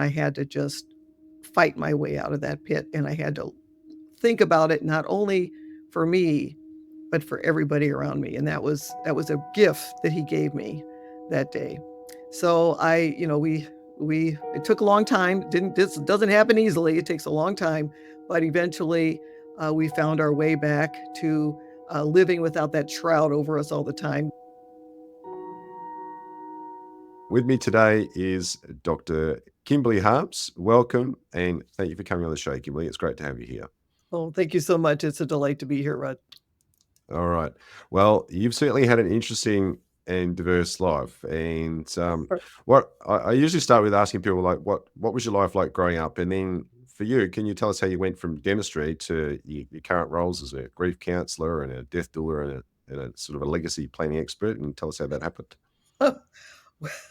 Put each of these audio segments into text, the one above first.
I had to just fight my way out of that pit, and I had to think about it not only for me, but for everybody around me. And that was a gift that he gave me that day. So we it took a long time. Didn't This doesn't happen easily. It takes a long time, but eventually we found our way back to living without that shroud over us all the time. With me today is Dr. Kimberly Harms. Welcome and thank you for coming on the show, Kimberly. It's great to have you here. Oh, thank you so much. It's a delight to be here, Rudd. All right. Well, you've certainly had an interesting and diverse life. And what I usually start with asking people, like, what was your life like growing up? And then for you, can you tell us how you went from dentistry to your current roles as a grief counselor and a death doula and a sort of a legacy planning expert? And tell us how that happened.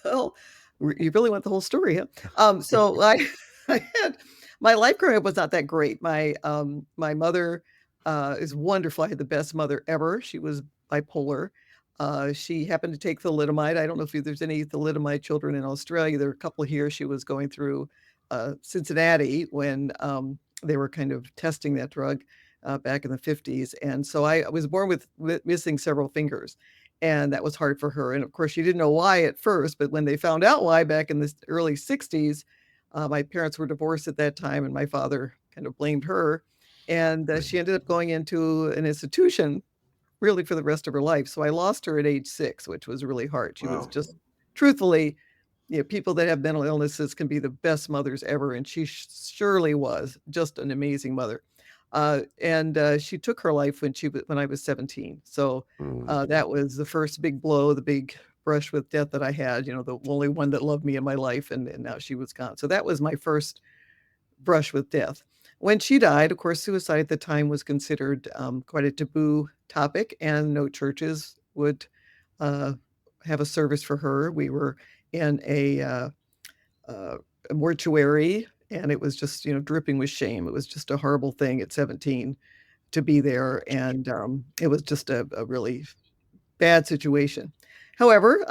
Well, you really want the whole story, huh? So I had my life growing up was not that great. My mother is wonderful. I had the best mother ever. She was bipolar. She happened to take thalidomide. I don't know if there's any thalidomide children in Australia. There are a couple here. She was going through Cincinnati when they were kind of testing that drug back in the 50s. And so I was born with missing several fingers. And that was hard for her. And of course, she didn't know why at first, but when they found out why back in the early 60s, my parents were divorced at that time, and my father kind of blamed her. And Right. she ended up going into an institution really for the rest of her life. So I lost her at age 6, which was really hard. She was Wow. just truthfully, people that have mental illnesses can be the best mothers ever, and she surely was just an amazing mother. And she took her life when I was 17. So Mm. that was the first big blow, the big brush with death that I had. The only one that loved me in my life, and now she was gone. So that was my first brush with death. When she died, of course, suicide at the time was considered quite a taboo topic, and no churches would uh, have a service for her. We were in uh, a mortuary, and it was just, dripping with shame. It was just a horrible thing at 17 to be there, and it was just a really bad situation. However,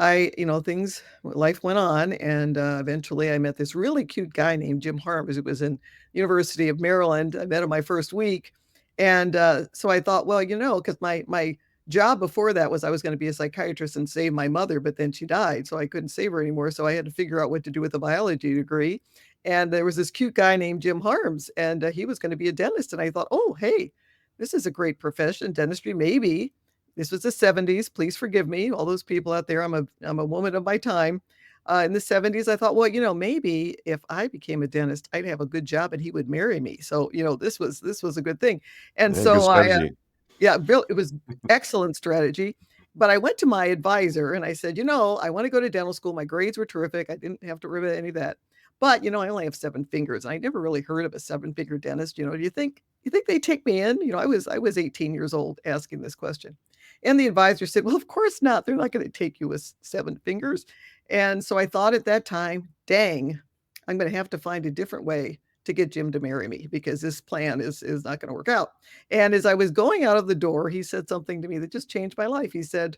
life went on, and eventually I met this really cute guy named Jim Harms. It was in University of Maryland. I met him my first week, and so I thought, well, because my job before that was I was going to be a psychiatrist and save my mother, but then she died, so I couldn't save her anymore. So I had to figure out what to do with a biology degree. And there was this cute guy named Jim Harms, and he was going to be a dentist. And I thought, oh, hey, this is a great profession, dentistry. Maybe this was the 70s. Please forgive me, all those people out there. I'm a woman of my time. In the 70s, I thought, well, maybe if I became a dentist, I'd have a good job and he would marry me. So, this was a good thing. And Yeah, good so strategy. yeah, it was excellent strategy. But I went to my advisor and I said, I want to go to dental school. My grades were terrific. I didn't have to worry about any of that. But I only have 7 fingers. And I never really heard of a 7 finger dentist. Do you think they take me in? I was 18 years old asking this question. And the advisor said, well, of course not. They're not going to take you with 7 fingers. And so I thought at that time, dang, I'm going to have to find a different way to get Jim to marry me because this plan is not going to work out. And as I was going out of the door, he said something to me that just changed my life. He said,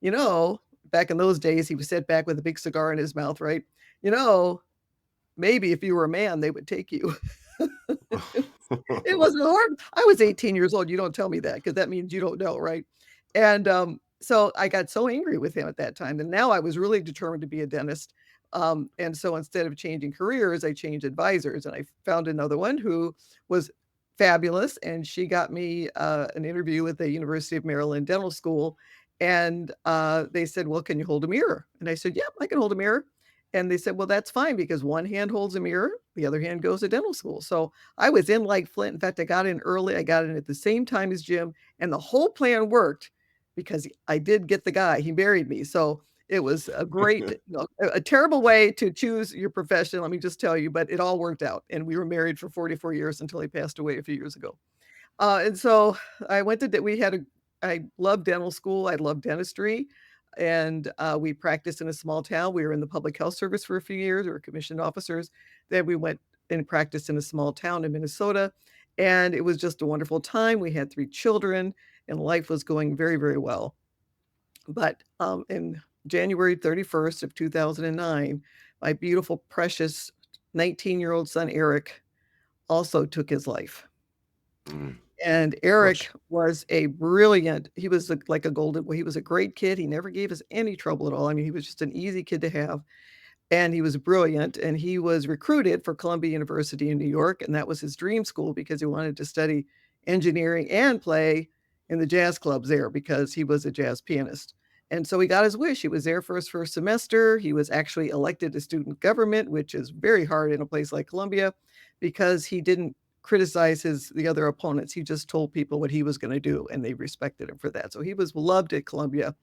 you know, back in those days, he was sat back with a big cigar in his mouth, right? You know, maybe if you were a man, they would take you. It wasn't hard. I was 18 years old. You don't tell me that because that means you don't know, right? And so I got so angry with him at that time. And now I was really determined to be a dentist. And so instead of changing careers, I changed advisors and I found another one who was fabulous. And she got me an interview with the University of Maryland Dental School. And they said, well, can you hold a mirror? And I said, yeah, I can hold a mirror. And they said, well, that's fine because one hand holds a mirror, the other hand goes to dental school. So I was in like Flint. In fact, I got in early. I got in at the same time as Jim, and the whole plan worked because I did get the guy. He married me. So it was a great, a terrible way to choose your profession, let me just tell you, but it all worked out. And we were married for 44 years until he passed away a few years ago. And so I went to, I loved dental school. I loved dentistry. And we practiced in a small town. We were in the public health service for a few years. We were commissioned officers. Then we went and practiced in a small town in Minnesota. And it was just a wonderful time. We had 3 children, and life was going very, very well. But in January 31st of 2009, my beautiful, precious 19-year-old son, Eric, also took his life. Mm. And Eric Gosh. was a brilliant he was like a golden he was a great kid. He never gave us any trouble at all. I mean, he was just an easy kid to have. And he was brilliant, and he was recruited for Columbia University in New York, and that was his dream school because he wanted to study engineering and play in the jazz clubs there because he was a jazz pianist. And so he got his wish. He was there for his first semester. He was actually elected to student government, which is very hard in a place like Columbia because he didn't criticize the other opponents. He just told people what he was going to do, and they respected him for that. So he was loved at Columbia.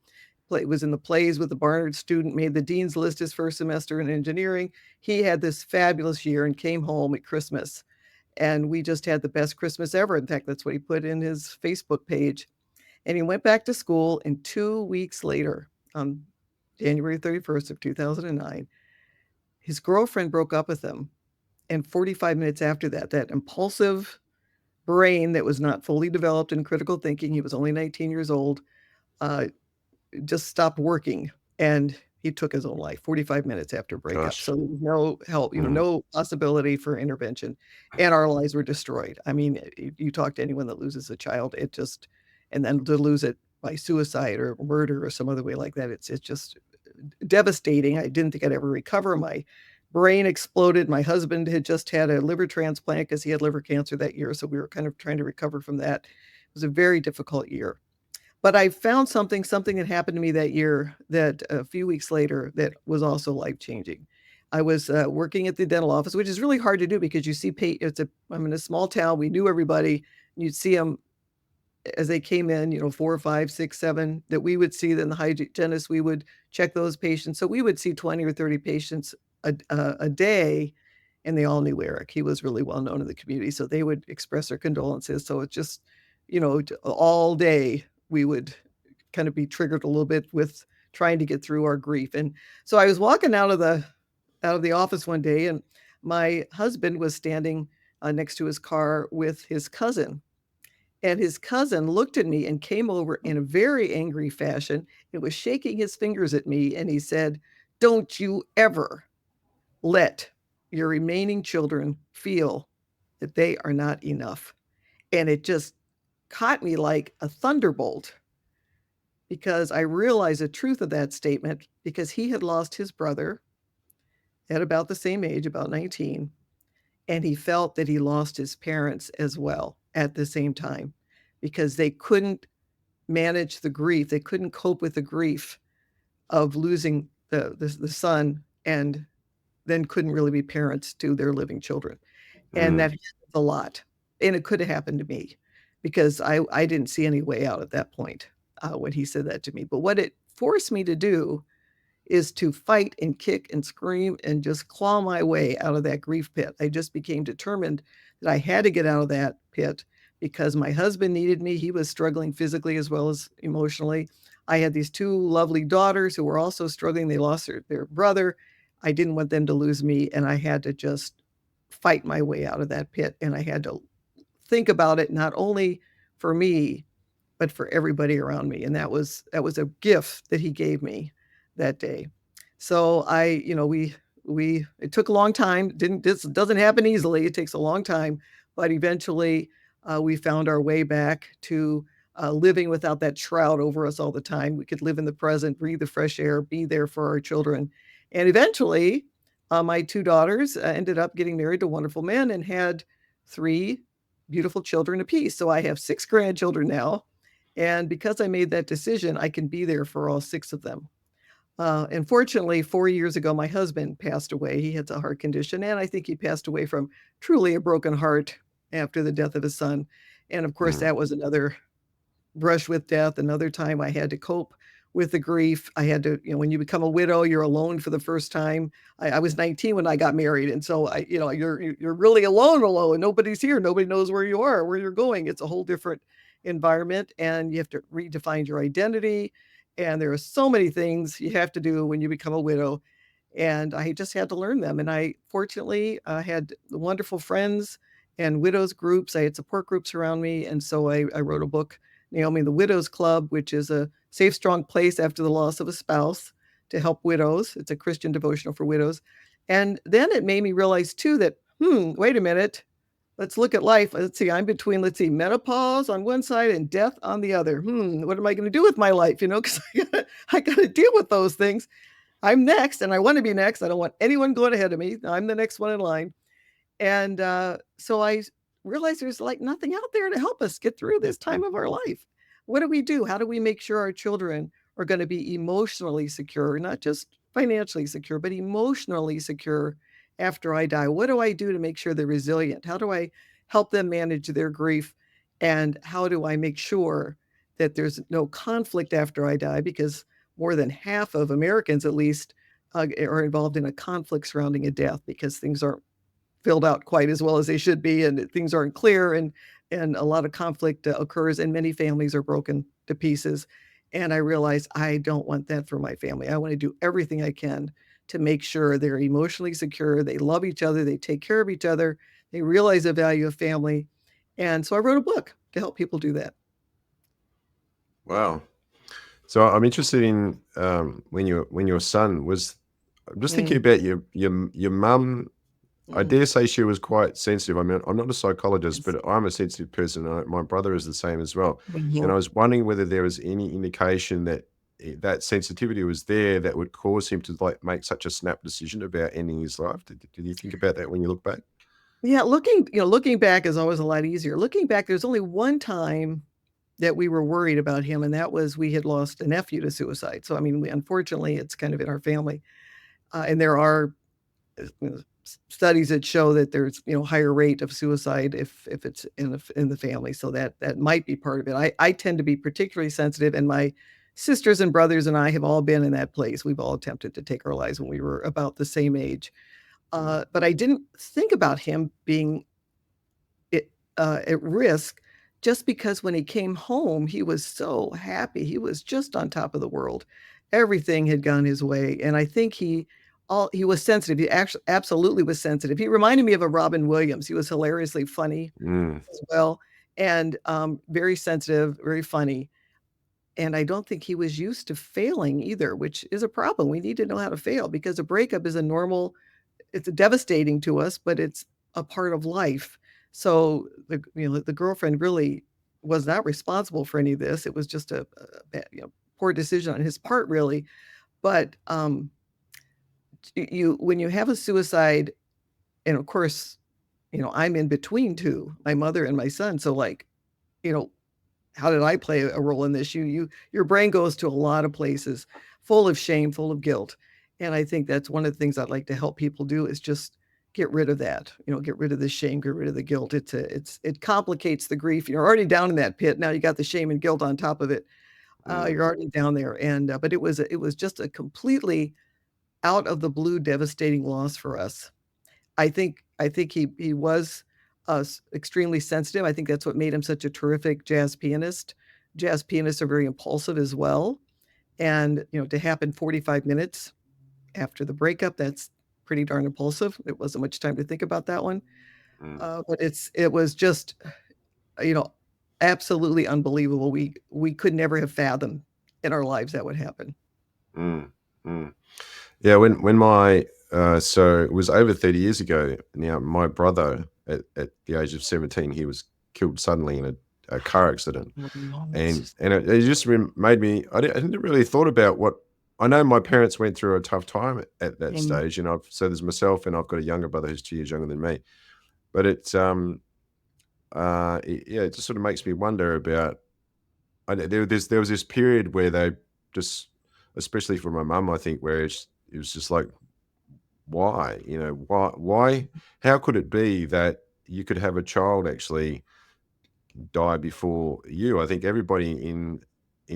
Was in the plays with the Barnard student, made the dean's list his first semester in engineering. He had this fabulous year and came home at Christmas. And we just had the best Christmas ever. In fact, that's what he put in his Facebook page. And he went back to school, and 2 weeks later, on January 31st of 2009, his girlfriend broke up with him. And 45 minutes after that, that impulsive brain that was not fully developed in critical thinking, he was only 19 years old, uh, just stopped working, and he took his own life 45 minutes after breakup. Gosh. So there was no help, Mm. no possibility for intervention, and our lives were destroyed. I mean, you talk to anyone that loses a child, it just and then to lose it by suicide or murder or some other way like that, it's just devastating. I didn't think I'd ever recover. My brain exploded. My husband had just had a liver transplant because he had liver cancer that year, so we were kind of trying to recover from that. It was a very difficult year. But I found something that happened to me that year that a few weeks later that was also life-changing. I was, working at the dental office, which is really hard to do because you see I'm in a small town, we knew everybody, you'd see them as they came in, 4, 5, 6, 7 that we would see, then the hygienist, we would check those patients. So we would see 20 or 30 patients a day, and they all knew Eric. He was really well known in the community, so they would express their condolences. So it's just, all day we would kind of be triggered a little bit with trying to get through our grief. And so I was walking out of the office one day, and my husband was standing next to his car with his cousin, and his cousin looked at me and came over in a very angry fashion and was shaking his fingers at me. And he said, "Don't you ever let your remaining children feel that they are not enough." And it just caught me like a thunderbolt because I realized the truth of that statement because he had lost his brother at about the same age, about 19, and he felt that he lost his parents as well at the same time because they couldn't manage the grief. They couldn't cope with the grief of losing the son and then couldn't really be parents to their living children. And that Mm. happens a lot. And it could have happened to me because I didn't see any way out at that point when he said that to me. But what it forced me to do is to fight and kick and scream and just claw my way out of that grief pit. I just became determined that I had to get out of that pit because my husband needed me. He was struggling physically as well as emotionally. I had these two lovely daughters who were also struggling. They lost their brother. I didn't want them to lose me, and I had to just fight my way out of that pit. And I had to think about it not only for me, but for everybody around me. And that was a gift that he gave me that day. So we it took a long time. Didn't This doesn't happen easily. It takes a long time, but eventually we found our way back to living without that shroud over us all the time. We could live in the present, breathe the fresh air, be there for our children. And eventually, my two daughters ended up getting married to wonderful men and had three beautiful children apiece. So I have six grandchildren now, and because I made that decision, I can be there for all six of them. And fortunately, 4 years ago, my husband passed away. He had a heart condition, and I think he passed away from truly a broken heart after the death of his son. And of course, Mm. that was another brush with death. Another time I had to cope with the grief. I had to, when you become a widow, you're alone for the first time. I was 19 when I got married, and so you're really alone. Nobody's here. Nobody knows where you are, where you're going. It's a whole different environment, and you have to redefine your identity. And there are so many things you have to do when you become a widow, and I just had to learn them. And I fortunately had wonderful friends and widows groups. I had support groups around me, and so I wrote a book, Naomi the Widows Club, which is a safe, strong place after the loss of a spouse to help widows. It's a Christian devotional for widows. And then it made me realize too that, wait a minute. Let's look at life. Let's see. I'm between, let's see, menopause on one side and death on the other. What am I going to do with my life? Because I got to deal with those things. I'm next, and I want to be next. I don't want anyone going ahead of me. I'm the next one in line. And so I realized there's like nothing out there to help us get through this time of our life. What do we do? How do we make sure our children are going to be emotionally secure, not just financially secure, but emotionally secure after I die? What do I do to make sure they're resilient? How do I help them manage their grief? And how do I make sure that there's no conflict after I die? Because more than half of Americans, at least, are involved in a conflict surrounding a death because things aren't filled out quite as well as they should be, and things aren't clear, and a lot of conflict occurs, and many families are broken to pieces. And I realized I don't want that for my family. I want to do everything I can to make sure they're emotionally secure, they love each other, they take care of each other, they realize the value of family. And so I wrote a book to help people do that. Wow. So I'm interested in when your son was. I'm just thinking Mm, about your mum. I mm, dare say she was quite sensitive. I mean, I'm not a psychologist, yes. but I'm a sensitive person. My brother is the same as well. And Mhm. I was wondering whether there was any indication that that sensitivity was there that would cause him to like make such a snap decision about ending his life. Did you think about that when you look back? Yeah, looking back is always a lot easier. Looking back, there's only one time that we were worried about him, and that was we had lost a nephew to suicide. So, I mean, unfortunately, it's kind of in our family. And there are studies that show that there's higher rate of suicide if it's in the family. So that might be part of it. I tend to be particularly sensitive, and my sisters and brothers and I have all been in that place. We've all attempted to take our lives when we were about the same age. Mm, But I didn't think about him being it, at risk just because when he came home, he was so happy. He was just on top of the world. Everything had gone his way. And I think he was sensitive. He actually absolutely was sensitive. He reminded me of a Robin Williams. He was hilariously funny mm, as well, and very sensitive, very funny. And I don't think he was used to failing either, which is a problem. We need to know how to fail because a breakup is a normal, it's devastating to us, but it's a part of life. So the girlfriend really was not responsible for any of this. It was just a poor decision on his part, really. But you when you have a suicide, and of course, I'm in between two, my mother and my son. So like, you know, how did I play a role in this? Your brain goes to a lot of places, full of shame, full of guilt, and I think that's one of the things I'd like to help people do is just get rid of that. Get rid of the shame, get rid of the guilt. It complicates the grief. You're already down in that pit. Now you got the shame and guilt on top of it. mm, You're already down there, and but it was just a completely out of the blue, devastating loss for us. I think he was extremely sensitive. I think that's what made him such a terrific jazz pianist. Jazz pianists are very impulsive as well, and to happen 45 minutes after the breakup, that's pretty darn impulsive. It wasn't much time to think about that one, mm, but it was just you know absolutely unbelievable. We could never have fathomed in our lives that would happen. mm, mm. Yeah, when my so it was over 30 years ago now. My brother, at the age of 17, he was killed suddenly in a car accident, Oh, that's and just it just made me. I didn't really thought about what I know. My parents went through a tough time at that mm, stage, and so there's myself, and I've got a younger brother who's 2 years younger than me. But yeah, it just sort of makes me wonder about. There was this period where they just, especially for my mum, I think, where it was just like, why? Why? How could it be that you could have a child actually die before you? I think everybody in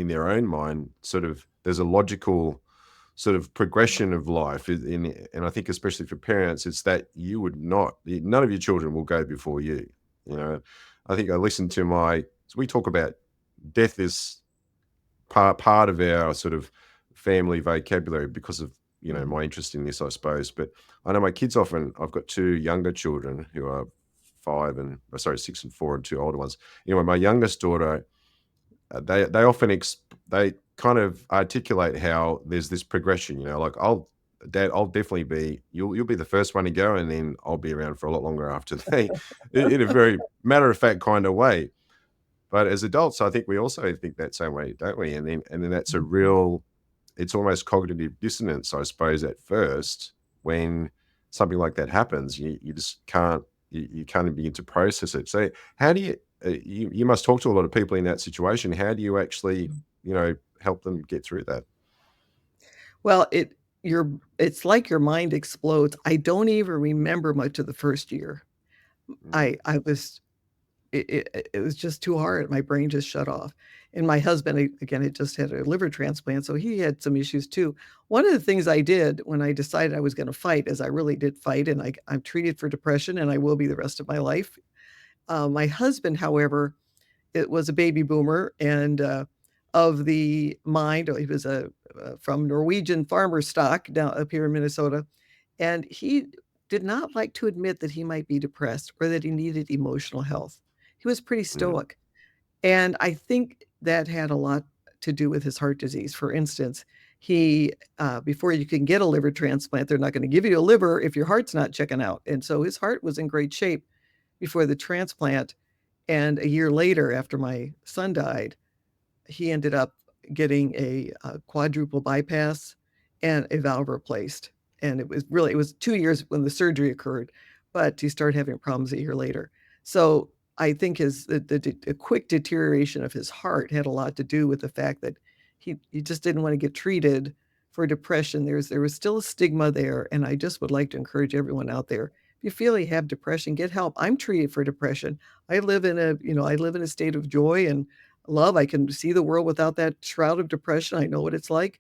their own mind sort of there's a logical sort of progression of life and I think especially for parents, it's that you would not none of your children will go before you. You know, I think I listened to my so we talk about death is part of our sort of family vocabulary because of mhm, my interest in this, I suppose. But I know my kids often. I've got two younger children who are 6 and 4, and two older ones. My youngest daughter, they often they kind of articulate how there's this progression. Like Dad, I'll definitely be you'll be the first one to go, and then I'll be around for a lot longer after they in a very matter of fact kind of way. But as adults, I think we also think that same way, don't we? And then that's a real it's almost cognitive dissonance, I suppose, at first when something like that happens. You just can't you can't even begin to process it. So how do you must talk to a lot of people in that situation. How do you actually, help them get through that? Well, it's like your mind explodes. I don't even remember much of the first year. Mm, I was it was just too hard. My brain just shut off. And my husband, again, had just had a liver transplant, so he had some issues too. One of the things I did when I decided I was going to fight, is I really did fight, and I'm treated for depression, and I will be the rest of my life. My husband, however, it was a baby boomer, and of the mind. He was a from Norwegian farmer stock down up here in Minnesota, and he did not like to admit that he might be depressed or that he needed emotional health. He was pretty mm, stoic, and I think that had a lot to do with his heart disease. For instance, he before you can get a liver transplant, they're not going to give you a liver if your heart's not checking out, and so his heart was in great shape before the transplant. And a year later, after my son died, he ended up getting a quadruple bypass and a valve replaced. And it was 2 years when the surgery occurred, but he started having problems a year later. So I think the quick deterioration of his heart had a lot to do with the fact that he just didn't want to get treated for depression. There was still a stigma there, and I just would like to encourage everyone out there. If you feel you have depression, get help. I'm treated for depression. I live in a state of joy and love. I can see the world without that shroud of depression. I know what it's like.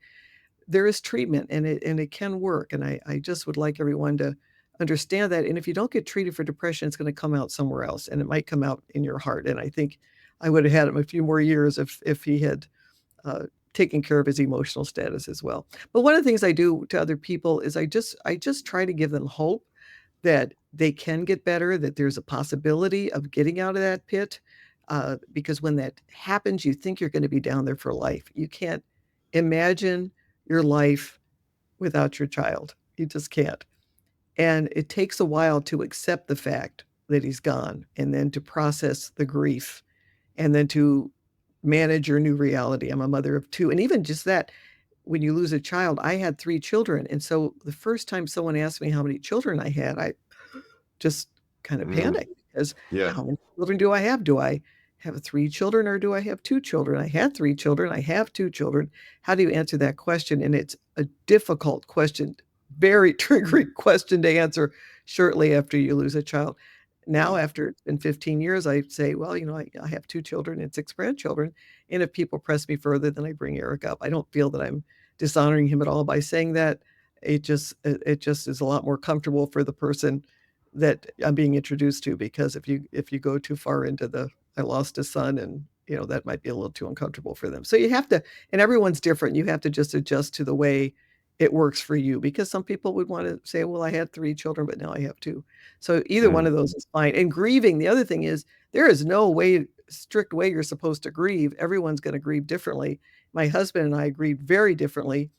There is treatment, and it can work. And I just would like everyone to understand that. And if you don't get treated for depression, it's going to come out somewhere else, and it might come out in your heart. And I think I would have had him a few more years if he had uh, taken care of his emotional status as well. But one of the things I do to other people is I just try to give them hope that they can get better, that there's a possibility of getting out of that pit. Because when that happens, you think you're going to be down there for life. You can't imagine your life without your child. You just can't. And it takes a while to accept the fact that he's gone, and then to process the grief, and then to manage your new reality. I'm a mother of two. And even just that, when you lose a child, I had three children. And so the first time someone asked me how many children I had, I just kind of mm, panicked, because yeah. how many children do I have? Do I have three children, or do I have two children? I had three children. I have two children. How do you answer that question? And it's a difficult question, very triggering question to answer shortly after you lose a child. Now, Mm, after it's been 15 years, I say, well, I have two children and six grandchildren. And if people press me further, then I bring Eric up. I don't feel that I'm dishonoring him at all by saying that. It just is a lot more comfortable for the person that I'm being introduced to, because if you go too far into the I lost a son, and that might be a little too uncomfortable for them. So you have to, and everyone's different. You have to just adjust to the way it works for you, because some people would want to say, well, I had three children, but now I have two. So either one mm, of those is fine. And grieving, the other thing is, there is no strict way you're supposed to grieve. Everyone's going to grieve differently. My husband and I grieved very differently.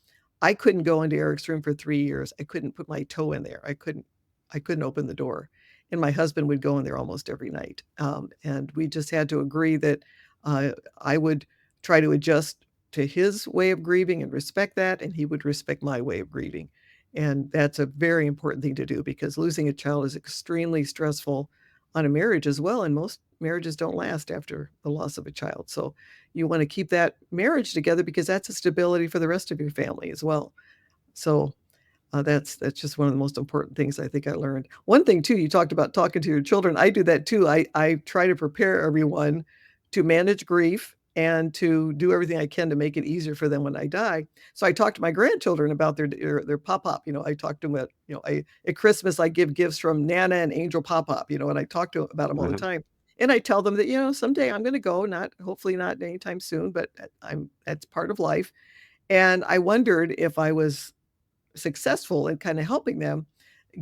I couldn't go into Eric's room for 3 years. I couldn't put my toe in there. I couldn't open the door. And my husband would go in there almost every night. And we just had to agree that I would try to adjust to his way of grieving and respect that, and he would respect my way of grieving. And that's a very important thing to do, because losing a child is extremely stressful on a marriage as well. And most marriages don't last after the loss of a child. So you want to keep that marriage together, because that's a stability for the rest of your family as well. So that's just one of the most important things I think I learned. One thing too, you talked about talking to your children. I do that too. I try to prepare everyone to manage grief and to do everything I can to make it easier for them when I die. So I talk to my grandchildren about their pop pop. I talk to them at Christmas. I give gifts from Nana and Angel Pop Pop. And I talk to them about them all the mhm, time. And I tell them that someday I'm going to go, not hopefully not anytime soon, but that's part of life. And I wondered if I was successful in kind of helping them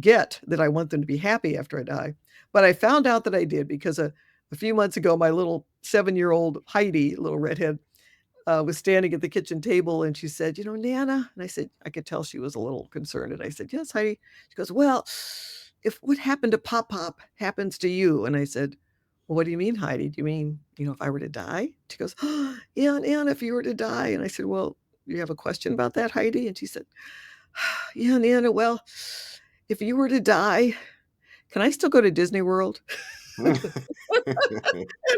get that I want them to be happy after I die. But I found out that I did, because a few months ago, my little 7-year-old Heidi, little redhead, was standing at the kitchen table and she said, Nana, and I said, I could tell she was a little concerned. And I said, yes, Heidi. She goes, well, if what happened to Pop Pop happens to you. And I said, well, what do you mean, Heidi? Do you mean, if I were to die? She goes, oh, yeah, Nana, if you were to die. And I said, well, you have a question about that, Heidi? And she said, yeah, Nana, well, if you were to die, can I still go to Disney World? And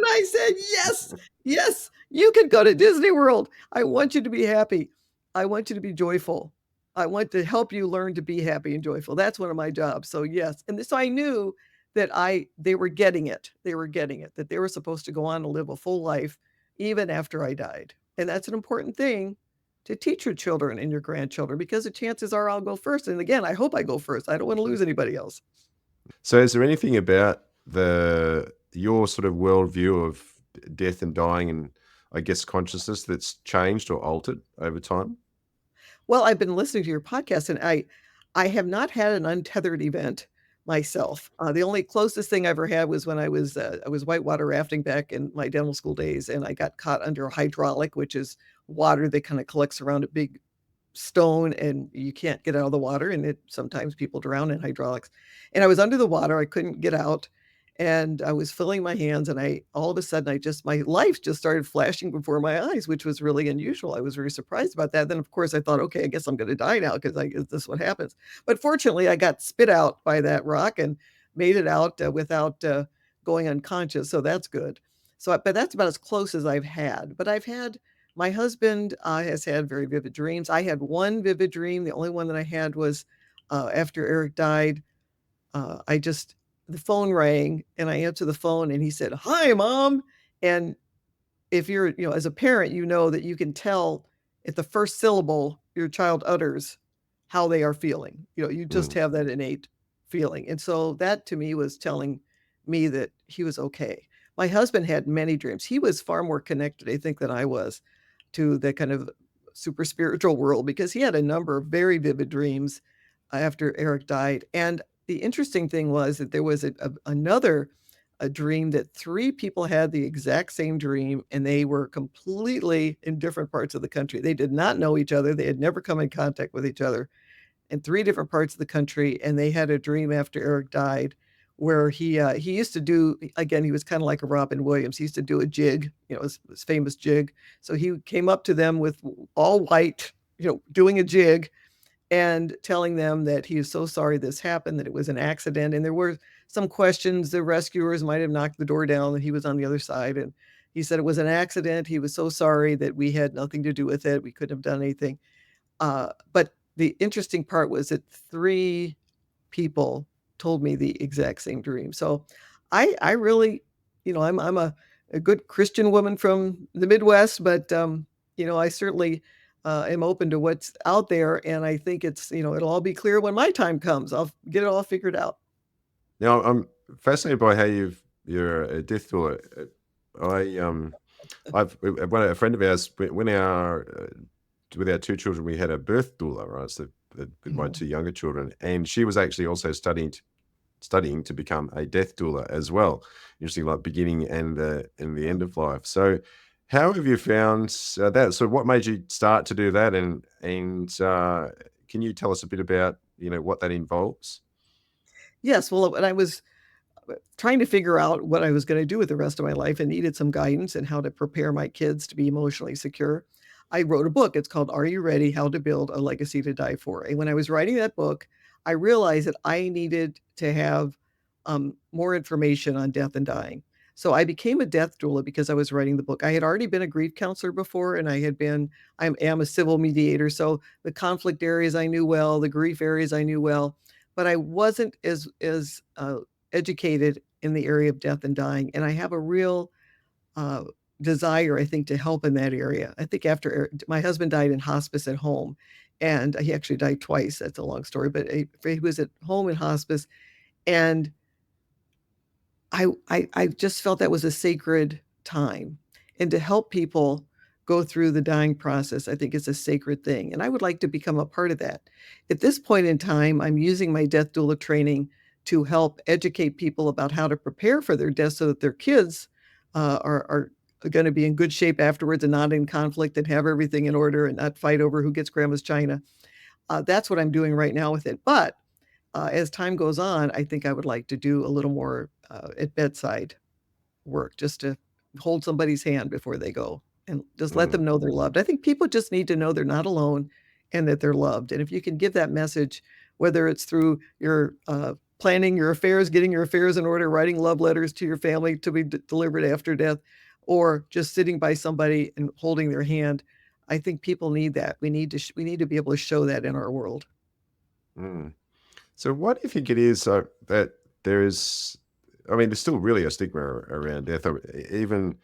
I said, yes, yes, you can go to Disney World. I want you to be happy. I want you to be joyful. I want to help you learn to be happy and joyful. That's one of my jobs. So yes. And so I knew that they were getting it. They were getting it, that they were supposed to go on and live a full life even after I died. And that's an important thing to teach your children and your grandchildren, because the chances are I'll go first. And again, I hope I go first. I don't want to lose anybody else. So is there anything about your sort of worldview of death and dying and I guess consciousness that's changed or altered over time? Well, I've been listening to your podcast, and I have not had an untethered event myself. The only closest thing I ever had was when I was whitewater rafting back in my dental school days, and I got caught under a hydraulic, which is water that kind of collects around a big stone and you can't get out of the water, and it sometimes people drown in hydraulics. And I was under the water, I couldn't get out, and I was filling my hands, and I all of a sudden I just my life just started flashing before my eyes, which was really unusual. I was very surprised about that. Then of course I thought, okay, I guess I'm going to die now because I guess this is what happens. But fortunately I got spit out by that rock and made it out without going unconscious, so that's good. So but that's about as close as I've had. But I've had my husband has had very vivid dreams. I had one vivid dream. The only one that I had was after Eric died. I just the phone rang and I answered the phone and he said, "Hi, Mom." And if you're, as a parent, you know that you can tell at the first syllable your child utters how they are feeling. You just Mm. have that innate feeling. And so that to me was telling me that he was okay. My husband had many dreams. He was far more connected, I think, than I was to the kind of super spiritual world, because he had a number of very vivid dreams after Eric died. And the interesting thing was that there was another a dream that three people had the exact same dream, and they were completely in different parts of the country. They did not know each other. They had never come in contact with each other in three different parts of the country. And they had a dream after Eric died where he used to do, again, he was kind of like a Robin Williams. He used to do a jig, his famous jig. So he came up to them with all white, doing a jig and telling them that he is so sorry this happened, that it was an accident. And there were some questions. The rescuers might have knocked the door down, and he was on the other side. And he said it was an accident. He was so sorry that we had nothing to do with it. We couldn't have done anything. But the interesting part was that three people told me the exact same dream. So I really, I'm a good Christian woman from the Midwest, but I certainly am open to what's out there, and I think it's it'll all be clear when my time comes. I'll get it all figured out. Now I'm fascinated by how you're a death doula. I one a friend of ours when our with our two children we had a birth doula, right? So with my Mhm. two younger children, and she was actually also studying to become a death doula as well. Interesting, like beginning and the end of life. So, how have you found that? So, what made you start to do that? And can you tell us a bit about what that involves? Yes, well, when I was trying to figure out what I was going to do with the rest of my life and needed some guidance and how to prepare my kids to be emotionally secure, I wrote a book. It's called Are You Ready? How to Build a Legacy to Die For. And when I was writing that book, I realized that I needed to have more information on death and dying. So I became a death doula because I was writing the book. I had already been a grief counselor before, and I am a civil mediator. So the conflict areas I knew well, the grief areas I knew well, but I wasn't as educated in the area of death and dying. And I have a real uh, desire, I think, to help in that area. I think after my husband died in hospice at home, and he actually died twice. That's a long story, but he was at home in hospice, and I just felt that was a sacred time, and to help people go through the dying process, I think is a sacred thing, and I would like to become a part of that. At this point in time, I'm using my death doula training to help educate people about how to prepare for their death so that their kids are going to be in good shape afterwards and not in conflict and have everything in order and not fight over who gets grandma's china. That's what I'm doing right now with it. But as time goes on, I think I would like to do a little more at bedside work, just to hold somebody's hand before they go and just let Mm, them know they're loved. I think people just need to know they're not alone and that they're loved. And if you can give that message, whether it's through your planning your affairs, getting your affairs in order, writing love letters to your family to be delivered after death, or just sitting by somebody and holding their hand, I think people need that. We need to be able to show that in our world. mm. So what do you think it is that there is? I mean, there's still really a stigma around death. Even,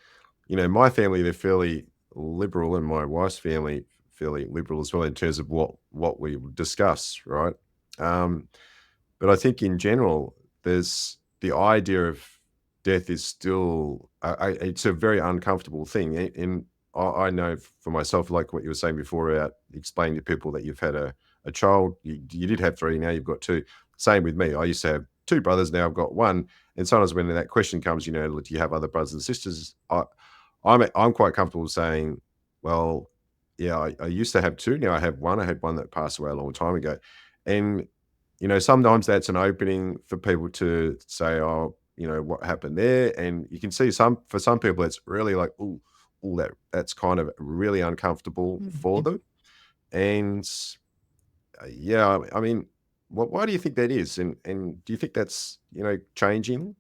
my family, they're fairly liberal, and my wife's family fairly liberal as well in terms of what we discuss, right? Um, but I think in general, there's the idea of death is still it's a very uncomfortable thing, and I know for myself, like what you were saying before about explaining to people that you've had a child, you did have three, now you've got two. Same with me. I used to have two brothers, now I've got one. And sometimes when that question comes, do you have other brothers and sisters? I'm quite comfortable saying, well, yeah, I used to have two. Now I have one. I had one that passed away a long time ago, and sometimes that's an opening for people to say, oh, what happened there, and you can see for some people it's really like, oh, that's kind of really uncomfortable for Mhm. them, and yeah, I mean, why do you think that is, and do you think that's changing?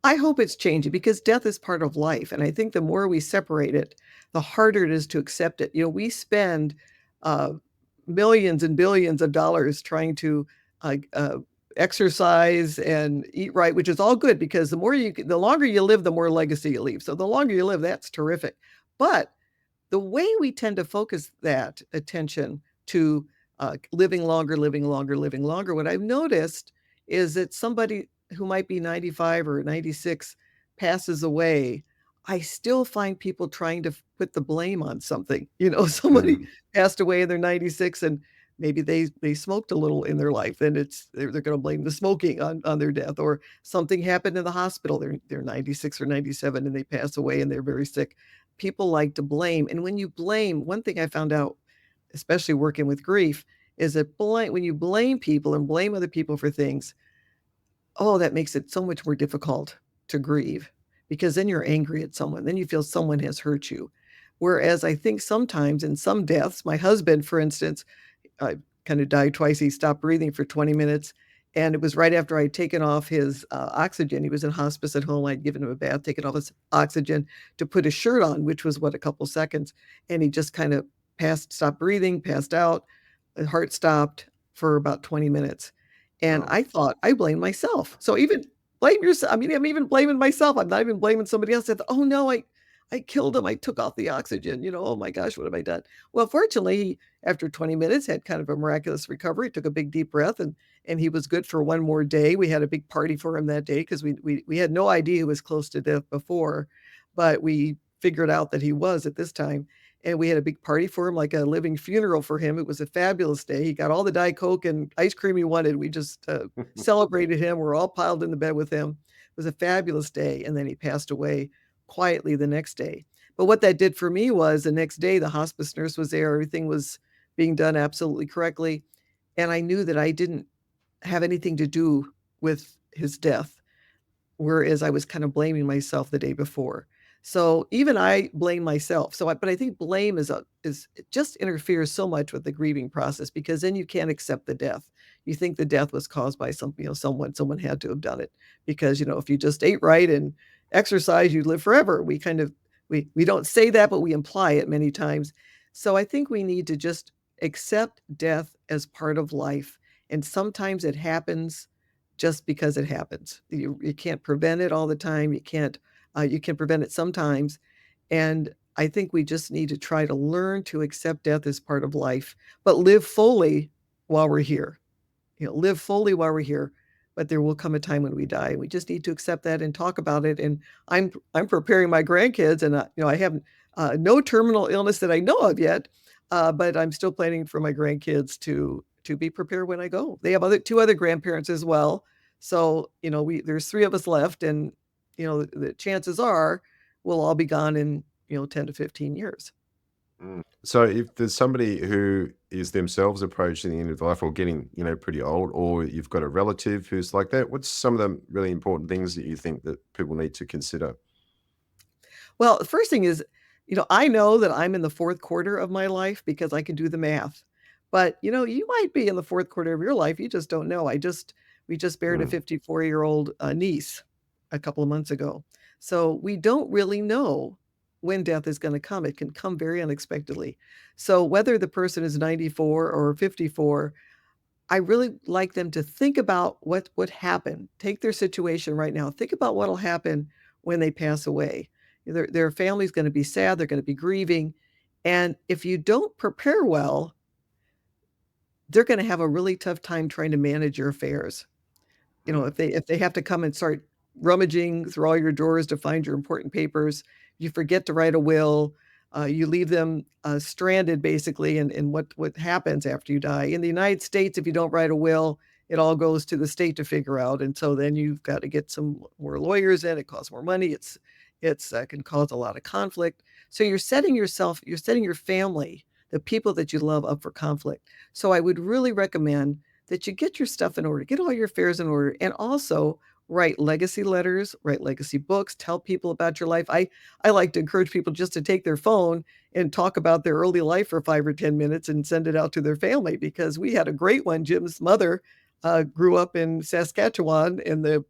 I hope it's changing because death is part of life, and I think the more we separate it, the harder it is to accept it. We spend uh, millions and billions of dollars trying to exercise and eat right, which is all good because the longer you live, the more legacy you leave. So the longer you live, that's terrific. But the way we tend to focus that attention to living longer, living longer, living longer, what I've noticed is that somebody who might be 95 or 96 passes away, I still find people trying to put the blame on something. Somebody Mm, passed away and they're 96 and maybe they smoked a little in their life and they're going to blame the smoking on their death, or something happened in the hospital. They're 96 or 97 and they pass away and they're very sick. People like to blame. And when you blame, one thing I found out, especially working with grief, is that when you blame people and blame other people for things, oh, that makes it so much more difficult to grieve because then you're angry at someone. Then you feel someone has hurt you. Whereas I think sometimes in some deaths, my husband, for instance, kind of died twice. He stopped breathing for 20 minutes. And it was right after I'd taken off his oxygen. He was in hospice at home. I'd given him a bath, taken off his oxygen to put his shirt on, which was what, a couple seconds. And he just kind of stopped breathing, passed out. The heart stopped for about 20 minutes. And oh, I thought I blamed myself. So even blame yourself. I mean, I'm even blaming myself. I'm not even blaming somebody else. I thought, oh no, I killed him. I took off the oxygen. Oh my gosh, what have I done? Well, fortunately, after 20 minutes, had kind of a miraculous recovery, took a big deep breath, and he was good for one more day. We had a big party for him that day because we had no idea he was close to death before, but we figured out that he was at this time. And we had a big party for him, like a living funeral for him. It was a fabulous day. He got all the Diet Coke and ice cream he wanted. We just celebrated him. We're all piled in the bed with him. It was a fabulous day. And then he passed away quietly the next day. But what that did for me was the next day, the hospice nurse was there. Everything was being done absolutely correctly. And I knew that I didn't have anything to do with his death, whereas I was kind of blaming myself the day before. So even I blame myself. But I think blame is it just interferes so much with the grieving process because then you can't accept the death. You think the death was caused by someone had to have done it because if you just ate right and exercise, you'd live forever. We kind of we don't say that, but we imply it many times. So I think we need to just accept death as part of life, and sometimes it happens just because it happens. You can't prevent it all the time. You can prevent it sometimes. And I think we just need to try to learn to accept death as part of life, but live fully while we're here. Live fully while we're here. But there will come a time when we die. We just need to accept that and talk about it. And I'm preparing my grandkids, and I have no terminal illness that I know of yet, but I'm still planning for my grandkids to be prepared when I go. They have two other grandparents as well, so we there's three of us left, and the chances are. will all be gone in, 10 to 15 years. So if there's somebody who is themselves approaching the end of life or getting, pretty old, or you've got a relative who's like that, what's some of the really important things that you think that people need to consider? Well, the first thing is, I know that I'm in the 4th quarter of my life because I can do the math. But, you might be in the 4th quarter of your life, you just don't know. We just buried a Mm, 54-year-old niece a couple of months ago. So, we don't really know when death is gonna come. It can come very unexpectedly. So, whether the person is 94 or 54, I really like them to think about what would happen. Take their situation right now. Think about what'll happen when they pass away. Their family's gonna be sad, they're gonna be grieving, and if you don't prepare well, they're gonna have a really tough time trying to manage your affairs. mm, If they have to come and start rummaging through all your drawers to find your important papers, you forget to write a will, you leave them, stranded basically in what happens after you die. In the United States, if you don't write a will, it all goes to the state to figure out, and so then you've got to get some more lawyers in, it costs more money, can cause a lot of conflict. So you're setting your family, the people that you love, up for conflict. So I would really recommend that you get your stuff in order, get all your affairs in order, and also write legacy letters, write legacy books, tell people about your life. I like to encourage people just to take their phone and talk about their early life for 5 or 10 minutes and send it out to their family because we had a great one. Jim's mother grew up in Saskatchewan in the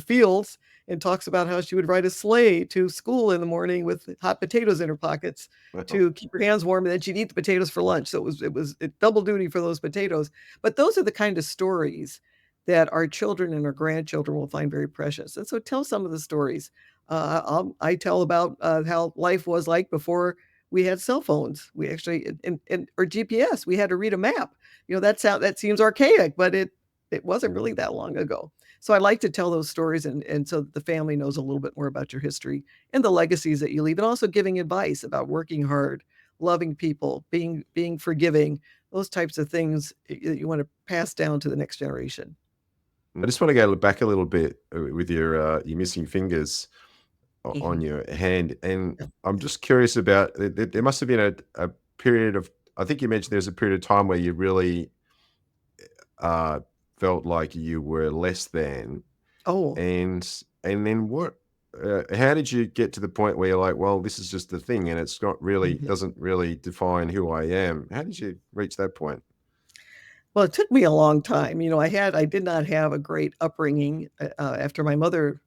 fields and talks about how she would ride a sleigh to school in the morning with hot potatoes in her pockets well, to keep her hands warm, and then she'd eat the potatoes for lunch. So it double duty for those potatoes. But those are the kind of stories that our children and our grandchildren will find very precious. And so tell some of the stories. I tell about how life was like before we had cell phones. We actually or GPS. We had to read a map. That seems archaic, but it wasn't really that long ago. So I like to tell those stories and so that the family knows a little bit more about your history and the legacies that you leave, and also giving advice about working hard, loving people, being forgiving, those types of things you want to pass down to the next generation. I just want to go back a little bit with your missing fingers on Mhm. your hand, and Yeah. I'm just curious about there must have been a period of, I think you mentioned there's a period of time where you really uh, felt like you were less than. Oh, And then how did you get to the point where you're like, "Well, this is just the thing, and it's not really mhm. doesn't really define who I am." How did you reach that point? Well, it took me a long time. I did not have a great upbringing, after my mother,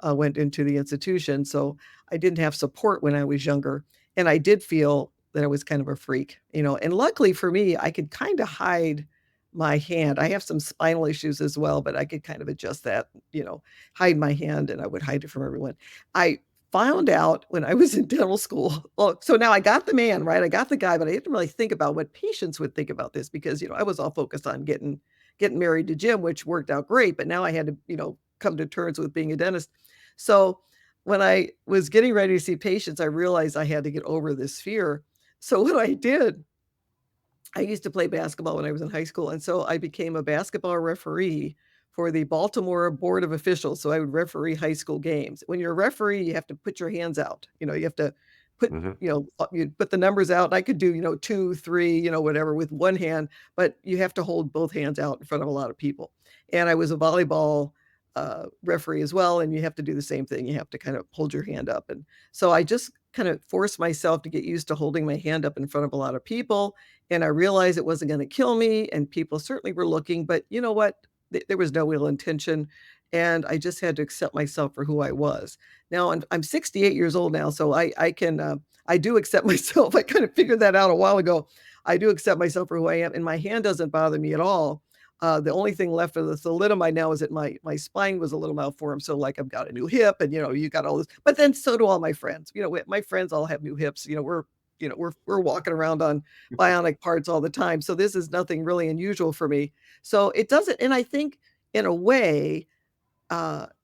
went into the institution, so I didn't have support when I was younger, and I did feel that I was kind of a freak, and luckily for me, I could kinda hide my hand. I have some spinal issues as well, but I could kind of adjust that, hide my hand, and I would hide it from everyone. I found out when I was in dental school. Well, so now I got the man, right? I got the guy, but I didn't really think about what patients would think about this because, I was all focused on getting married to Jim, which worked out great, but now I had to, come to terms with being a dentist. So, when I was getting ready to see patients, I realized I had to get over this fear. So what I did, I used to play basketball when I was in high school, and so I became a basketball referee for the Baltimore Board of Officials, so I would referee high school games. When you're a referee, you have to put your hands out, you have to Mhm. you put the numbers out, and I could do, 2, 3, whatever with one hand, but you have to hold both hands out in front of a lot of people. And I was a volleyball, referee as well, and you have to do the same thing, you have to kind of hold your hand up, and so I just kind of forced myself to get used to holding my hand up in front of a lot of people, and I realized it wasn't gonna kill me, and people certainly were looking, but you know what? There was no ill intention, and I just had to accept myself for who I was. Now I'm 68 years old now, so I can, I do accept myself. I kind of figured that out a while ago. I do accept myself for who I am, and my hand doesn't bother me at all. The only thing left of the thalidomide now is that my spine was a little malformed, so, like, I've got a new hip and, you got all this but then so do all my friends. My friends all have new hips, we're walking around on bionic parts all the time, so this is nothing really unusual for me. So it doesn't and I think in a way,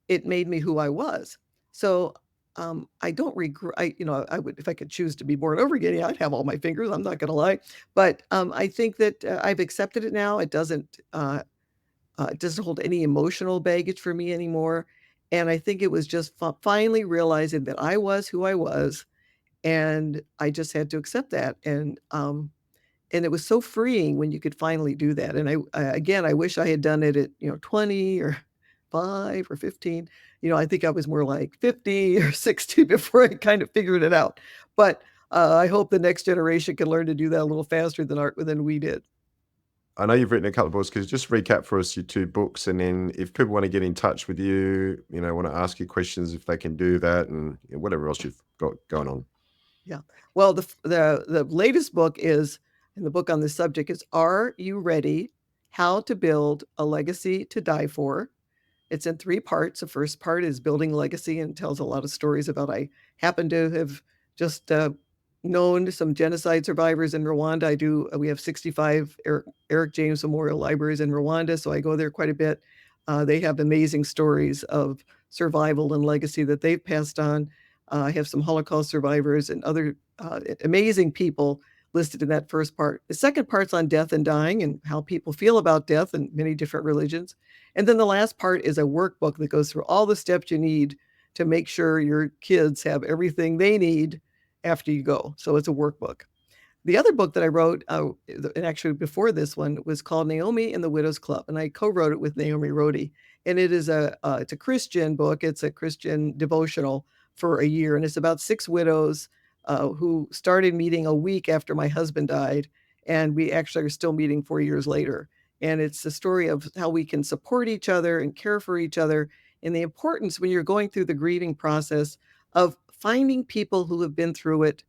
it made me who I was. So, I don't regret. I would if I could choose to be born over again, yeah, I'd have all my fingers, I'm not gonna lie. But, I think that, I've accepted it now. It doesn't hold any emotional baggage for me anymore, And I think it was just finally realizing that I was who I was, and I just had to accept that. And it was so freeing when you could finally do that. And again, I wish I had done it at 20 or 5 or 15. I think I was more like 50 or 60 before I kind of figured it out. But I hope the next generation can learn to do that a little faster than we did. I know you've written a couple of books. Could you just recap for us your 2 books? And then if people want to get in touch with you, want to ask you questions, if they can do that, and whatever else you've got going on. Yeah. Well, the latest book is, and the book on this subject is, Are You Ready? How to Build a Legacy to Die For. It's in 3 parts. The first part is building legacy and tells a lot of stories about, I happen to have just known some genocide survivors in Rwanda. We have 65 Eric James Memorial Libraries in Rwanda, so I go there quite a bit. They have amazing stories of survival and legacy that they've passed on. I have some Holocaust survivors and other amazing people listed in that first part. The second part's on death and dying and how people feel about death in many different religions. And then the last part is a workbook that goes through all the steps you need to make sure your kids have everything they need after you go. So it's a workbook. The other book that I wrote, and actually before this one, was called Naomi and the Widows Club, and I co-wrote it with Naomi Rhodey. And it's a Christian book. It's a Christian devotional for a year, and it's about 6 widows who started meeting a week after my husband died, and we actually are still meeting 4 years later. And it's the story of how we can support each other and care for each other, and the importance when you're going through the grieving process of finding people who have been through it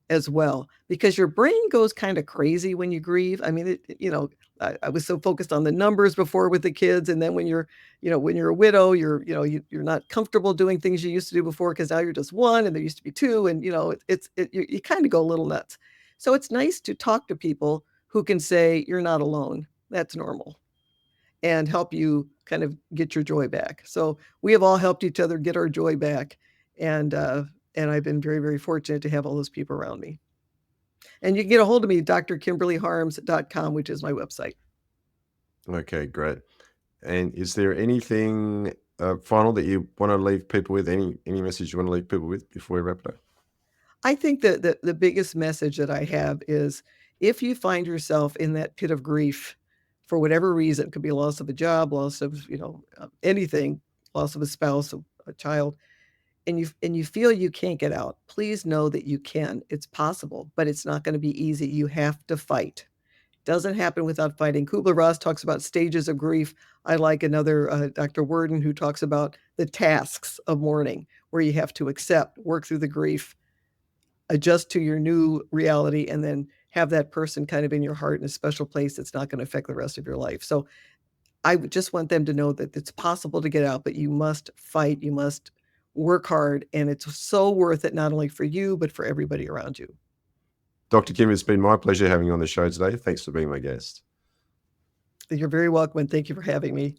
as well, because your brain goes kind of crazy when you grieve. I mean, I was so focused on the numbers before with the kids, and then when you're a widow, you're not comfortable doing things you used to do before because now you're just one, and there used to be two, and you kind of go a little nuts. So it's nice to talk to people who can say you're not alone. That's normal, and help you kind of get your joy back. So we have all helped each other get our joy back, and and I've been very, very fortunate to have all those people around me. And you can get a hold of me, drkimberlyharms.com, which is my website. Okay, great. And is there anything final that you want to leave people with? Any message you want to leave people with before we wrap it up? I think that the biggest message that I have is, if you find yourself in that pit of grief for whatever reason, it could be loss of a job, loss of, anything, loss of a spouse, a child, and you feel you can't get out, please know that you can. It's possible, but it's not going to be easy. You have to fight. Doesn't happen without fighting. Kubler-Ross talks about stages of grief. I like another Dr. Worden, who talks about the tasks of mourning, where you have to accept, work through the grief, adjust to your new reality, and then have that person kind of in your heart in a special place that's not going to affect the rest of your life. So I would just want them to know that it's possible to get out, but you must fight, you must work hard, and it's so worth it, not only for you, but for everybody around you. Dr. Kim, it's been my pleasure having you on the show today. Thanks for being my guest. You're very welcome, and thank you for having me.